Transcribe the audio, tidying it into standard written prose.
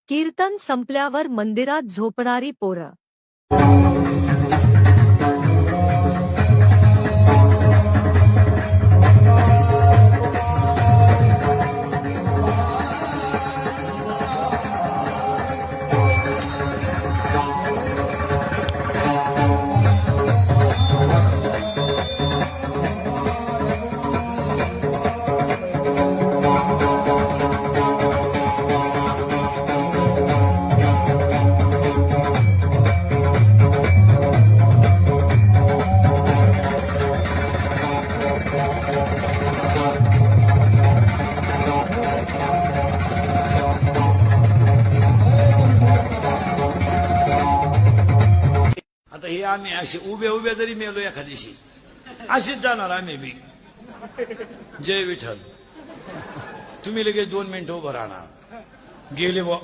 कीर्तन संपल्यावर मंदिरात झोपणारी पोरं. आता हे आम्ही असे उभे उभे जरी मेलो एखादीशी अशीच जाणार आम्ही बी. जय विठ्ठल. तुम्ही लगेच 2 मिनिटं उभं राहणार. गेले बुवा.